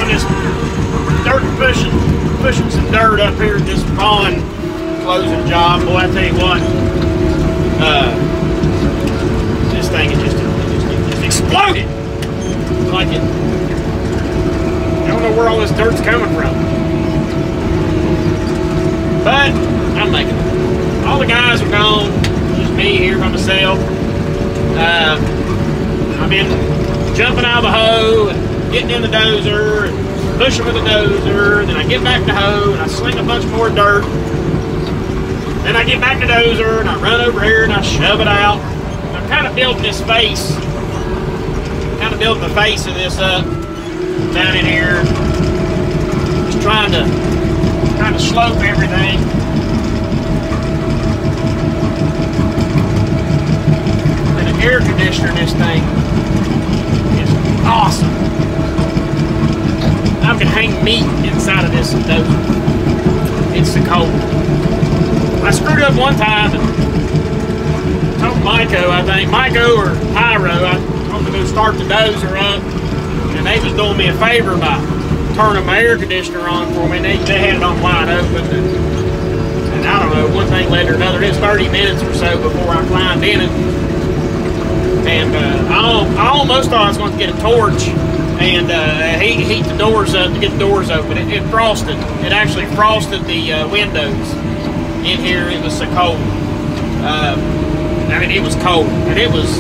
doing this dirt pushing some dirt up here at this Vaughn closing job. Boy, I tell you what, this thing is just exploded. Like it. I don't know where all this dirt's coming from. But I'm making it. All the guys are gone. Just me here by myself. I've been jumping out of the hoe and getting in the dozer and pushing with the dozer. And then I get back to hoe and I sling a bunch more dirt. Then I get back to dozer and I run over here and I shove it out. I'm kind of building this face. Kind of building the face of this up down in here. Just trying to slope everything. And the air conditioner in this thing is awesome. I can hang meat inside of this dozer. It's so cold. I screwed up one time and told Myco, I think, Myco or Pyro, I told them to go start the dozer up, and they was doing me a favor by turning my air conditioner on for me. They had it on wide open, and I don't know, one thing led to another. It was 30 minutes or so before I climbed in it, and I almost thought I was going to get a torch and heat the doors up to get the doors open. It frosted. It actually frosted the windows in here. It was so cold. I mean, it was cold, and it was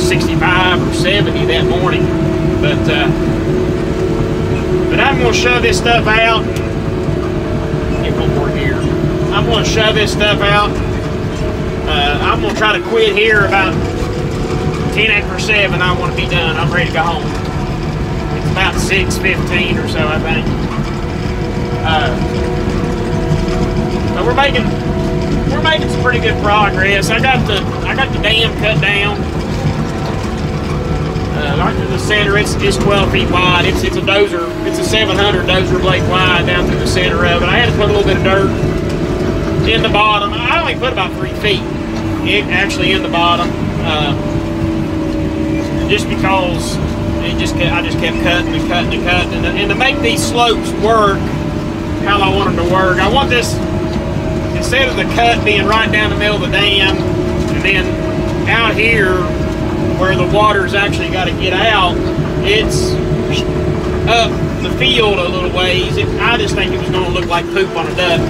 65 or 70 that morning. But I'm gonna shove this stuff out. Get one more here. I'm gonna shove this stuff out. I'm gonna try to quit here about 10 after 7. I want to be done. I'm ready to go home. It's about 6:15 or so, I think. So we're making some pretty good progress. I got the dam cut down. Right through the center, it's 12 feet wide. It's a dozer. It's a 700 dozer blade wide down through the center of it. I had to put a little bit of dirt in the bottom. I only put about 3 feet actually in the bottom, just because I just kept cutting and cutting and cutting. And to make these slopes work how I want them to work, I want this, instead of the cut being right down the middle of the dam, and then out here where the water's actually got to get out, it's up the field a little ways. I just think it was going to look like poop on a duck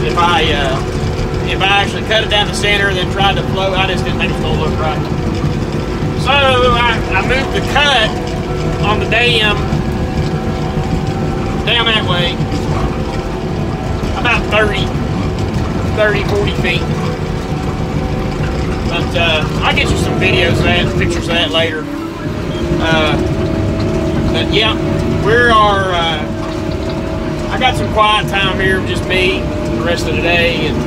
if I actually cut it down the center and then tried to flow. I just didn't think it was going to look right. So I moved the cut on the dam down that way about 30, 40 feet. But I'll get you some videos of that, pictures of that later. But yeah, I got some quiet time here, just me, the rest of the day, and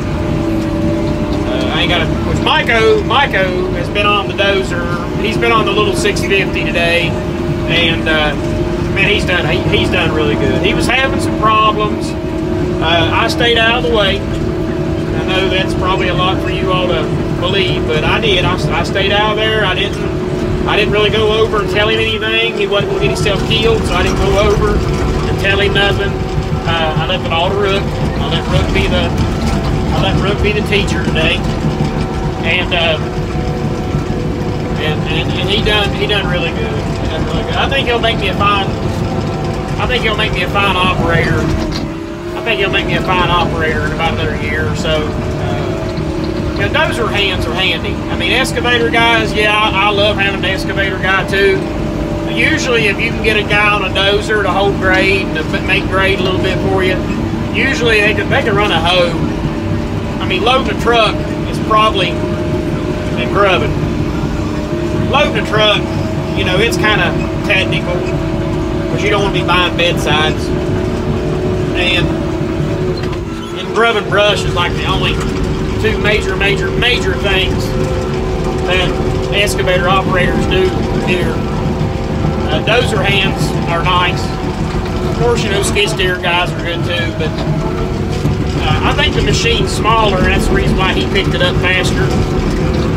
I ain't got which Myco has been on the dozer. He's been on the little 650 today, and man, he's done really good. He was having some problems. I stayed out of the way. I know that's probably a lot for you all to believe, but I did. I stayed out of there. I didn't really go over and tell him anything. He wasn't going to get himself killed, so I didn't go over and tell him nothing. I left it all to Rook. I let Rook be the teacher today, and he done really good. He done really good. I think he'll make me a fine operator. I think he'll make me a fine operator in about another year or so. You know, dozer hands are handy. I mean, excavator guys, yeah, I love having an excavator guy too. Usually, if you can get a guy on a dozer to hold grade and to make grade a little bit for you, usually they can run a hoe. I mean, loading a truck is probably, and grubbing. Loading a truck, you know, it's kind of technical, because you don't want to be buying bedsides. And grubbing brush is like the only two major things that excavator operators do here. Dozer hands are nice. Of course, you know, skid steer guys are good too, but I think the machine's smaller, and that's the reason why he picked it up faster.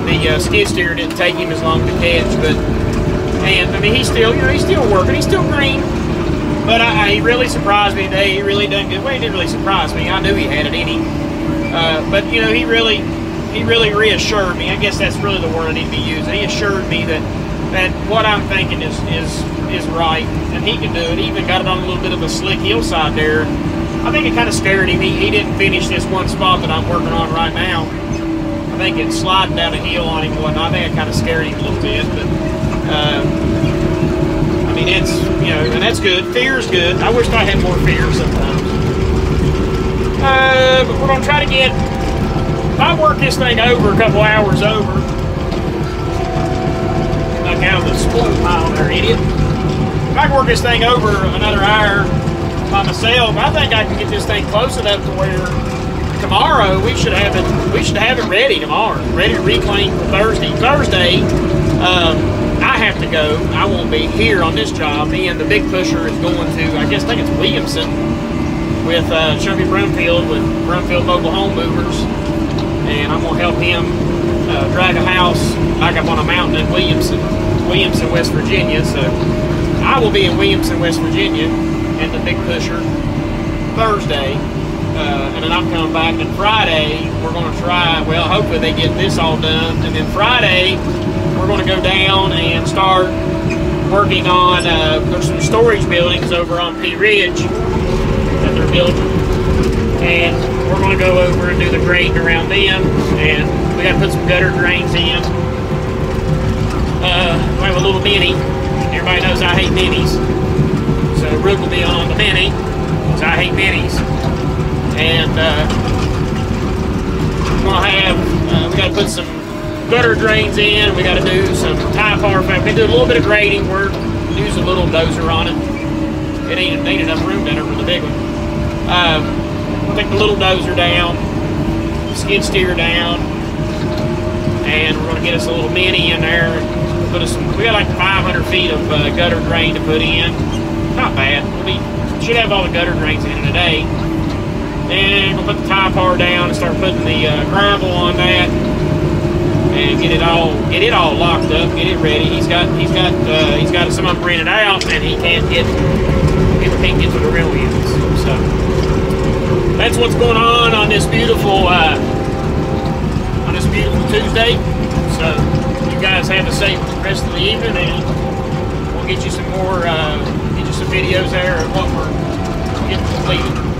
The skid steer didn't take him as long to catch, but, and I mean, he's still working. He's still green. But he really surprised me today. He really done good. Well, he didn't really surprise me. I knew he had it in him. But you know, he really reassured me. I guess that's really the word I need to be using. He assured me that what I'm thinking is right, and he can do it. He even got it on a little bit of a slick hillside there. I think it kind of scared him. He didn't finish this one spot that I'm working on right now. I think it's sliding down a hill on him and whatnot. I think it kind of scared him a little bit, but I mean, it's, you know, and that's good. Fear's good. I wish I had more fear sometimes. But we're gonna try to get. If I work this thing over a couple hours over, like out of the spoil pile there, idiot. If I can work this thing over another hour by myself, I think I can get this thing close enough to where tomorrow we should have it. We should have it ready tomorrow, ready to reclaim for Thursday. Thursday, I have to go. I won't be here on this job. Me and the big pusher is going to, I think it's Williamson with Chubby Brumfield with Brumfield Mobile Home Movers, and I'm gonna help him drag a house back up on a mountain in Williamson, West Virginia. So I will be in Williamson, West Virginia, and the big pusher Thursday. And then I'm coming back, and Friday we're going to try, well, hopefully they get this all done, and then Friday we're going to go down and start working on there's some storage buildings over on P Ridge that they're building, and we're going to go over and do the grading around them, and we got to put some gutter drains in. We have a little mini. Everybody knows I hate minis, so Rook will be on the mini because I hate minis. And we're gonna have we got to put some gutter drains in. We got to do some tie par. We do a little bit of grading. We're using a little dozer on it. It ain't enough room down there for the big one. We'll take the little dozer down, skid steer down, and we're gonna get us a little mini in there. Put us some. We got like 500 feet of gutter drain to put in. Not bad. We should have all the gutter drains in today. And we'll put the tie par down and start putting the gravel on that, and get it all locked up, get it ready. He's got some of them rented out, and he can't get to the real ones. So that's what's going on this beautiful Tuesday. So you guys have a safe rest of the evening, and we'll get you some more, get you some videos there of what we're getting completed.